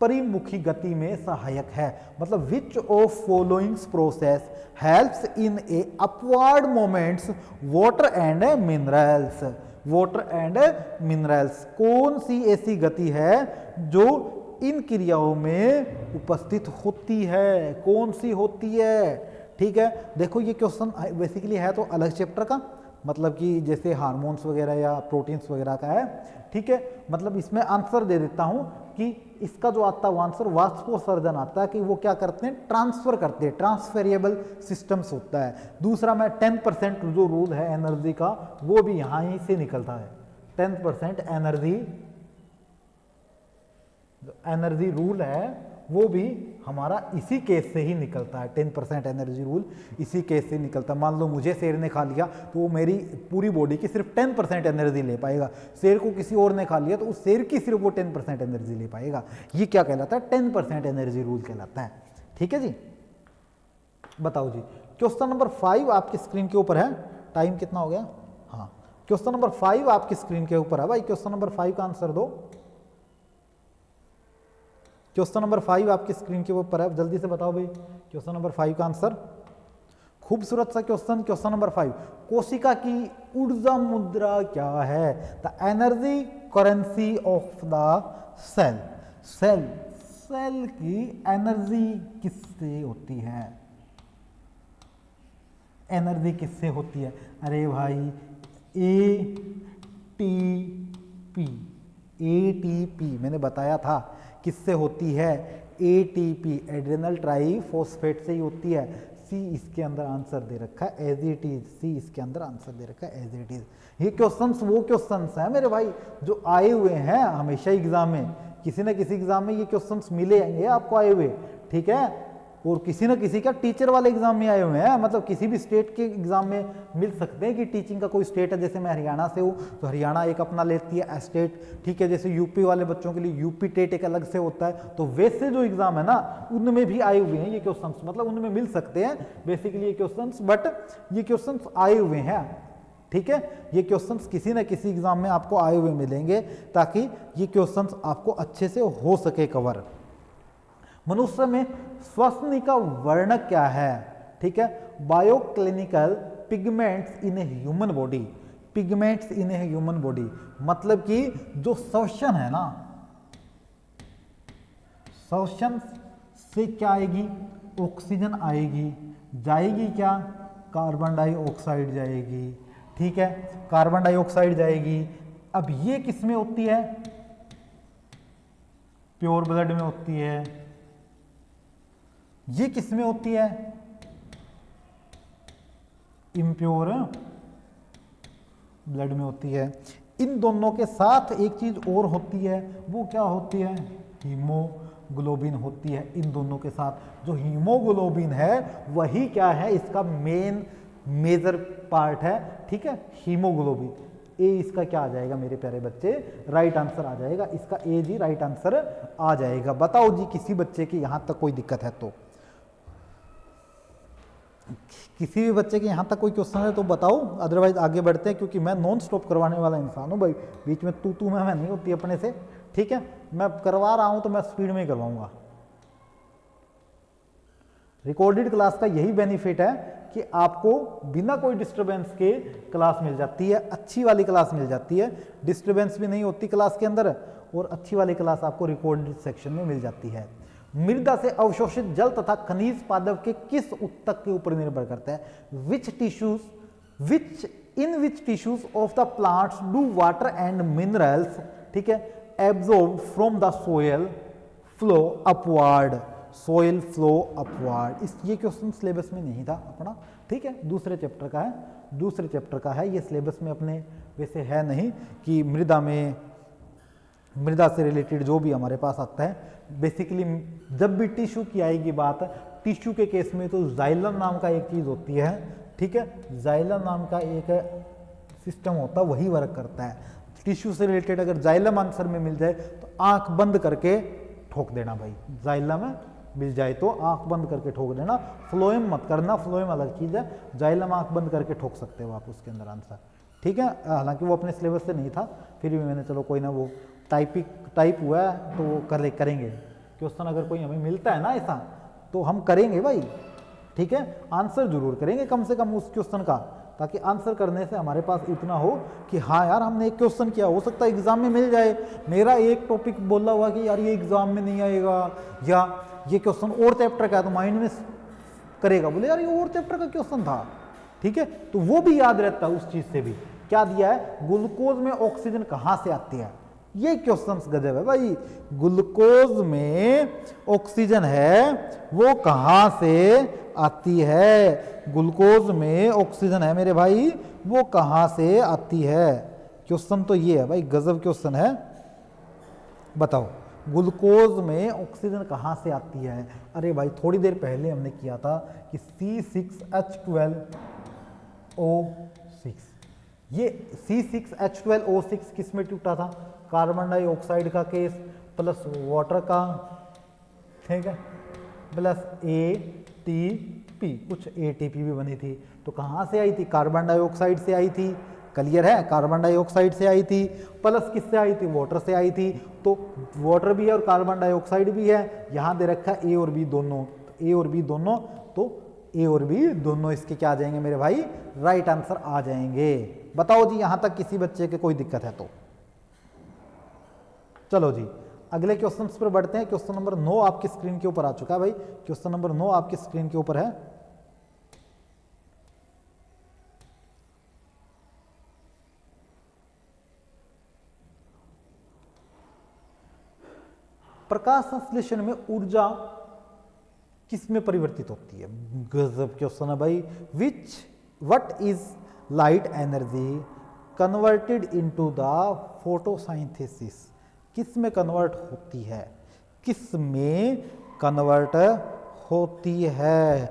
परिमुखी गति में सहायक है। मतलब which of followings process helps in A upward moments water and minerals, water and minerals, कौन सी ऐसी गति है जो इन क्रियाओं में उपस्थित होती है, कौन सी होती है, ठीक है। देखो ये क्वेश्चन बेसिकली है तो अलग चैप्टर का, मतलब कि जैसे हार्मोन्स वगैरह या प्रोटीन्स वगैरह का है, ठीक है। मतलब इसमें आंसर दे देता हूं कि इसका जो आता है वो आंसर वाष्पोत्सर्जन आता है, कि वो क्या करते हैं, ट्रांसफर करते हैं, ट्रांसफेरेबल सिस्टम्स होता है। दूसरा में 10% जो रूल है एनर्जी का, वो भी यहां ही से निकलता है। 10% एनर्जी रूल है वो भी हमारा इसी केस से ही निकलता है। 10% एनर्जी रूल इसी केस से निकलता है। मान लो मुझे शेर ने खा लिया तो वो मेरी पूरी बॉडी की सिर्फ 10% एनर्जी ले पाएगा, शेर को किसी और ने खा लिया तो उस शेर की सिर्फ वो 10% एनर्जी ले पाएगा। ये क्या कहलाता है, 10% एनर्जी रूल कहलाता है, ठीक है जी। बताओ जी, क्वेश्चन नंबर 5 आपकी स्क्रीन के ऊपर है। टाइम कितना हो गया, हाँ, क्वेश्चन नंबर 5 आपकी स्क्रीन के ऊपर है भाई। क्वेश्चन नंबर 5 का आंसर दो। क्वेश्चन नंबर 5 आपकी स्क्रीन के ऊपर है, जल्दी से बताओ भाई क्वेश्चन नंबर 5 का आंसर। खूबसूरत सा क्वेश्चन, क्वेश्चन नंबर 5, कोशिका की ऊर्जा मुद्रा क्या है। The energy currency of the cell, cell की एनर्जी किससे होती है, एनर्जी किससे होती है। अरे भाई एटीपी मैंने बताया था किससे होती है, एटीपी एड्रेनल ट्राइफॉस्फेट से ही होती है। सी इसके अंदर आंसर दे रखा है एज इट इज, सी इसके अंदर आंसर दे रखा है एज इट इज। ये क्वेश्चंस वो क्वेश्चंस हैं मेरे भाई जो आए हुए हैं हमेशा एग्जाम में, किसी न किसी एग्जाम में ये क्वेश्चंस मिलेंगे आपको आए हुए, ठीक है। और किसी न किसी का टीचर वाले एग्जाम में आए हुए हैं, मतलब किसी भी स्टेट के एग्जाम में मिल सकते हैं कि टीचिंग का कोई स्टेट है, जैसे मैं हरियाणा से हूँ तो हरियाणा एक अपना लेती है स्टेट, ठीक है। जैसे यूपी वाले बच्चों के लिए यूपी टेट एक अलग से होता है, तो वैसे जो एग्जाम है ना उनमें भी आए हुए हैं ये क्वेश्चन, मतलब उनमें मिल सकते हैं बेसिकली ये क्वेश्चन, बट ये क्वेश्चन आए हुए हैं, ठीक है। ये क्वेश्चंस किसी न किसी एग्जाम में आपको आए हुए मिलेंगे ताकि ये क्वेश्चंस आपको अच्छे से हो सके कवर। मनुष्य में श्वसन का वर्णक क्या है, ठीक है। Bioclinical pigments in a human body, pigments in a human body मतलब कि जो श्वसन है ना, श्वसन से क्या आएगी, ऑक्सीजन आएगी, जाएगी क्या, कार्बन डाइऑक्साइड जाएगी, ठीक है, कार्बन डाइऑक्साइड जाएगी। अब ये किस में होती है, प्योर ब्लड में होती है। ये किस में होती है, इम्प्योर ब्लड में होती है। इन दोनों के साथ एक चीज और होती है, वो क्या होती है, हीमोग्लोबिन होती है। इन दोनों के साथ जो हीमोग्लोबिन है वही क्या है, इसका मेजर पार्ट है, ठीक है, हीमोग्लोबिन। ए इसका क्या आ जाएगा मेरे प्यारे बच्चे, राइट आंसर आ जाएगा, इसका ए जी राइट आंसर आ जाएगा। बताओ जी किसी बच्चे की यहां तक कोई दिक्कत है तो, किसी भी बच्चे के यहाँ तक कोई क्वेश्चन है तो बताओ, अदरवाइज आगे बढ़ते हैं, क्योंकि मैं नॉन स्टॉप करवाने वाला इंसान हूँ भाई, बीच में तू मैं नहीं होती अपने से, ठीक है। मैं करवा रहा हूँ तो मैं स्पीड में ही करवाऊंगा। रिकॉर्डेड क्लास का यही बेनिफिट है कि आपको बिना कोई डिस्टरबेंस के क्लास मिल जाती है, अच्छी वाली क्लास मिल जाती है, डिस्टरबेंस भी नहीं होती क्लास के अंदर, और अच्छी वाली क्लास आपको रिकॉर्डेड सेक्शन में मिल जाती है। मृदा से अवशोषित जल तथा खनिज पादप के किस ऊतक के ऊपर निर्भर करता है, which tissues which in which tissues of the plants do water and minerals, ठीक है, absorb from the soil flow upward, soil flow upward. इस ये क्वेश्चन सिलेबस में नहीं था अपना, ठीक है, दूसरे चैप्टर का है, दूसरे चैप्टर का है, ये सिलेबस में अपने वैसे है नहीं कि मृदा में, मृदा से रिलेटेड जो भी हमारे पास आता है बेसिकली जब भी टिश्यू की आएगी बात, टिश्यू के केस में तो जाइलम नाम का एक चीज होती है, ठीक है, जाइलम नाम का एक सिस्टम होता है, वही वर्क करता है। टिश्यू से रिलेटेड अगर जाइलम आंसर में मिल जाए तो आंख बंद करके ठोक देना भाई, जाइलम मिल जाए तो आंख बंद करके ठोक देना, फ्लोएम मत करना, फ्लोएम अलग चीज है, जाइलम आंख बंद करके ठोक सकते हो आप उसके अंदर आंसर, ठीक है। हालांकि वो अपने सिलेबस से नहीं था, फिर भी मैंने चलो कोई ना, वो टाइप हुआ है तो वो करेंगे क्वेश्चन, अगर कोई हमें मिलता है ना ऐसा तो हम करेंगे भाई, ठीक है, आंसर जरूर करेंगे कम से कम उस क्वेश्चन का, ताकि आंसर करने से हमारे पास इतना हो कि हाँ यार हमने एक क्वेश्चन किया, हो सकता है एग्जाम में मिल जाए। मेरा एक टॉपिक बोला हुआ कि यार ये एग्जाम में नहीं आएगा, या ये क्वेश्चन और चैप्टर का है तो माइंड में करेगा, बोले यार ये और चैप्टर का क्वेश्चन था, ठीक है, तो वो भी याद रहता है उस चीज से भी। क्या दिया है, ग्लूकोज में ऑक्सीजन कहां से आती है, ये क्वेश्चन गजब है भाई, ग्लूकोज में ऑक्सीजन है वो कहां से आती है, ग्लूकोज में ऑक्सीजन है मेरे भाई वो कहां से आती है, क्वेश्चन तो ये है भाई, गजब क्वेश्चन है। बताओ ग्लूकोज में ऑक्सीजन कहां से आती है। अरे भाई थोड़ी देर पहले हमने किया था कि C6H12O6, ये C6H12O6 किस में टूटा था, कार्बन डाइऑक्साइड का केस प्लस वाटर का, ठीक है, प्लस ATP, कुछ ATP भी बनी थी, तो कहाँ से आई थी, कार्बन डाइऑक्साइड से आई थी, क्लियर है, कार्बन डाइऑक्साइड से आई थी, प्लस किससे आई थी, वाटर से आई थी, तो वाटर भी है और कार्बन डाइऑक्साइड भी है, यहाँ दे रखा है A और B दोनों, तो A और B दोनों, तो A और B दोनों इसके क्या आ जाएंगे मेरे भाई, राइट आंसर आ जाएंगे। बताओ जी यहां तक किसी बच्चे के कोई दिक्कत है तो चलो जी अगले क्वेश्चंस पर बढ़ते हैं। क्वेश्चन नंबर 9 आपकी स्क्रीन के ऊपर आ चुका है भाई, क्वेश्चन नंबर 9 आपकी स्क्रीन के ऊपर है। प्रकाश संश्लेषण में ऊर्जा किस में परिवर्तित होती है, गजब क्वेश्चन है भाई। What is light energy converted into the photosynthesis, किस में कन्वर्ट होती है, किस में कन्वर्ट होती है,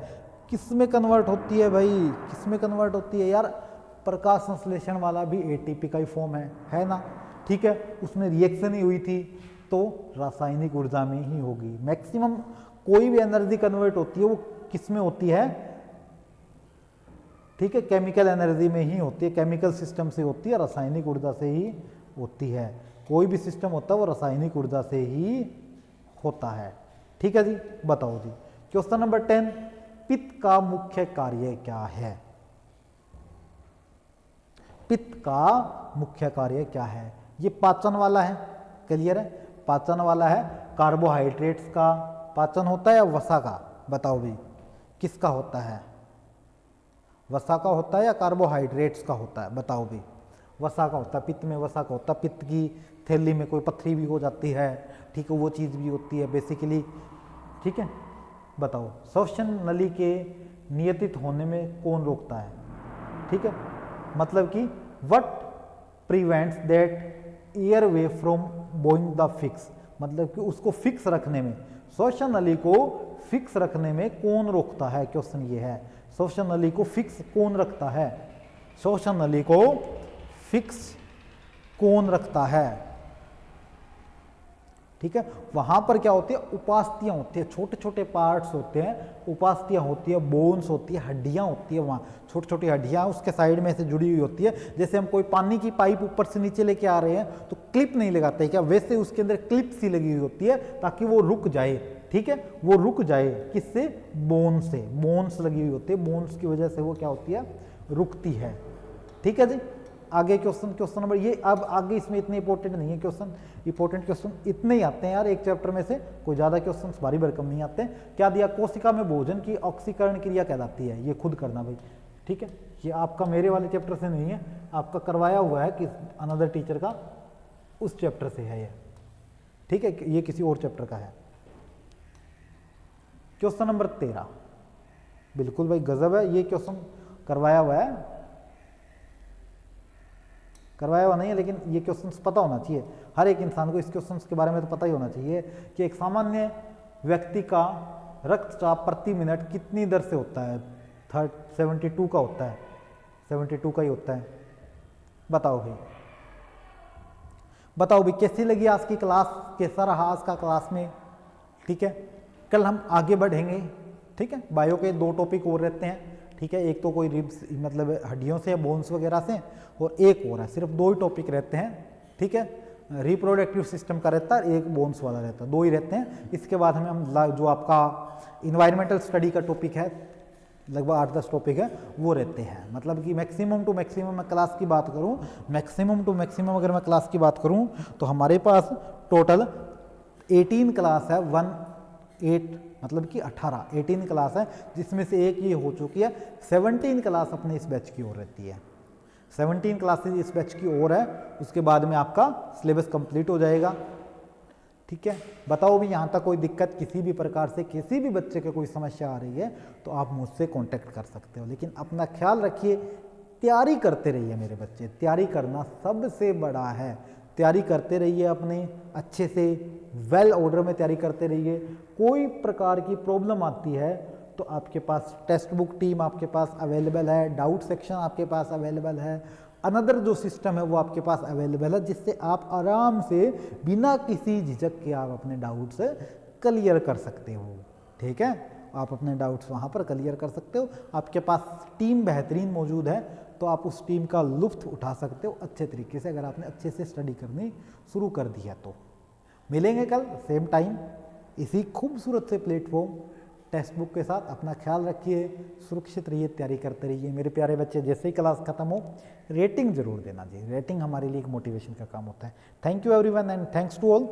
किस में कन्वर्ट होती है भाई, किस में कन्वर्ट होती है यार, प्रकाश संश्लेषण वाला भी एटीपी का ही फॉर्म है ना, ठीक है, उसमें रिएक्शन ही हुई थी तो रासायनिक ऊर्जा में ही होगी। मैक्सिमम कोई भी एनर्जी कन्वर्ट होती है वो किस में होती है, ठीक है, केमिकल एनर्जी में ही होती है, केमिकल सिस्टम से होती है, रासायनिक ऊर्जा से ही होती है। कोई भी सिस्टम होता है वो रासायनिक ऊर्जा से ही होता है, ठीक है जी। बताओ जी क्वेश्चन नंबर 10, पित्त का मुख्य कार्य क्या है, पित्त का मुख्य कार्य क्या है, ये पाचन वाला है, क्लियर है, पाचन वाला है, कार्बोहाइड्रेट्स का पाचन होता है या वसा का, बताओ भी किसका होता है, वसा का होता है या कार्बोहाइड्रेट्स का होता है, बताओ भी, वसा का होता है, पित्त में वसा का होता है, पित्त की थैली में कोई पथरी भी हो जाती है, ठीक है, वो चीज़ भी होती है बेसिकली, ठीक है। बताओ श्वसन नली के नियतित होने में कौन रोकता है, ठीक है, मतलब कि what prevents that air way from Boeing the fix, मतलब कि उसको फिक्स रखने में, श्वसन नली को फिक्स रखने में कौन रोकता है, क्वेश्चन ये है, श्वसन नली को फिक्स कौन रखता है, श्वसन नली को फिक्स कौन रखता है, ठीक है। वहां पर क्या होती है, उपास्थियां होती है, छोटे छोटे पार्ट्स होते हैं, उपास्थियां होती है, बोन्स होती है, हड्डियां होती है, वहां छोटी छोटी हड्डियां उसके साइड में से जुड़ी हुई होती है। जैसे हम कोई पानी की पाइप ऊपर से नीचे लेके आ रहे हैं तो क्लिप नहीं लगाते क्या, वैसे उसके अंदर क्लिप सी लगी हुई होती है ताकि वो रुक जाए, ठीक है, वो रुक जाए, किससे, बोन से, बोन्स लगी हुई होती है, बोन्स की वजह से वो क्या होती है, रुकती है, ठीक है जी। आगे क्वेश्चन नंबर, ये अब आगे इसमें इतने इंपॉर्टेंट नहीं है क्वेश्चन, इंपॉर्टेंट क्वेश्चन इतने ही आते हैं यार एक चैप्टर में से, कोई ज्यादा क्वेश्चन भारी भरकम नहीं आते हैं। क्या दिया, कोशिका में भोजन की ऑक्सीकरण क्रिया कहलाती है, ये खुद करना भाई, ठीक है। ये आपका मेरे वाले चैप्टर से नहीं है, आपका करवाया हुआ है कि अनदर टीचर का, उस चैप्टर से है ये, ठीक है, ये किसी और चैप्टर का है। क्वेश्चन नंबर 13, बिल्कुल भाई गजब है, ये क्वेश्चन करवाया हुआ है, करवाया हुआ नहीं है लेकिन ये क्वेश्चंस पता होना चाहिए हर एक इंसान को, इस क्वेश्चंस के बारे में तो पता ही होना चाहिए कि एक सामान्य व्यक्ति का रक्तचाप प्रति मिनट कितनी दर से होता है। 72 का होता है, 72 का ही होता है। बताओ भाई, बताओ भाई कैसी लगी आज की क्लास, कैसा रहा आज का क्लास में, ठीक है। कल हम आगे बढ़ेंगे, ठीक है। बायो के 2 टॉपिक और रहते हैं, ठीक है, एक तो कोई रिब्स मतलब हड्डियों से, बोन्स वगैरह से, और एक और है, सिर्फ 2 ही टॉपिक रहते हैं, ठीक है। रिप्रोडक्टिव सिस्टम का रहता है, एक बोन्स वाला रहता है, 2 ही रहते हैं। इसके बाद हमें हम जो आपका इन्वायरमेंटल स्टडी का टॉपिक है, लगभग 8-10 टॉपिक है, वो रहते हैं। मतलब कि मैक्सिमम टू मैक्सिमम मैं क्लास की बात करूं, मैक्सिमम टू मैक्सिमम अगर मैं क्लास की बात करूं तो हमारे पास टोटल 18 क्लास है, 18 मतलब कि 18 क्लास है, जिसमें से एक ये हो चुकी है। 17 क्लास अपने इस बैच की ओर रहती है, 17 क्लासेज इस बैच की ओर है। उसके बाद में आपका सिलेबस कंप्लीट हो जाएगा, ठीक है। बताओ भी यहाँ तक कोई दिक्कत किसी भी प्रकार से, किसी भी बच्चे के कोई समस्या आ रही है तो आप मुझसे कांटेक्ट कर सकते हो। लेकिन अपना ख्याल रखिए, तैयारी करते रहिए मेरे बच्चे, तैयारी करना सबसे बड़ा है। तैयारी करते रहिए, अपने अच्छे से वेल ऑर्डर में तैयारी करते रहिए। कोई प्रकार की प्रॉब्लम आती है तो आपके पास टेक्स्ट बुक टीम आपके पास अवेलेबल है, डाउट सेक्शन आपके पास अवेलेबल है, अनदर जो सिस्टम है वो आपके पास अवेलेबल है, जिससे आप आराम से बिना किसी झिझक के आप अपने डाउट्स क्लियर कर सकते हो, ठीक है। आप अपने डाउट्स वहाँ पर क्लियर कर सकते हो। आपके पास टीम बेहतरीन मौजूद है तो आप उस टीम का लुत्फ उठा सकते हो अच्छे तरीके से, अगर आपने अच्छे से स्टडी करनी शुरू कर दिया तो। मिलेंगे कल सेम टाइम इसी खूबसूरत से प्लेटफॉर्म टेक्स्ट बुक के साथ। अपना ख्याल रखिए, सुरक्षित रहिए, तैयारी करते रहिए मेरे प्यारे बच्चे। जैसे ही क्लास खत्म हो रेटिंग जरूर देना जी, रेटिंग हमारे लिए एक मोटिवेशन का काम होता है। Thank you everyone and thanks to all.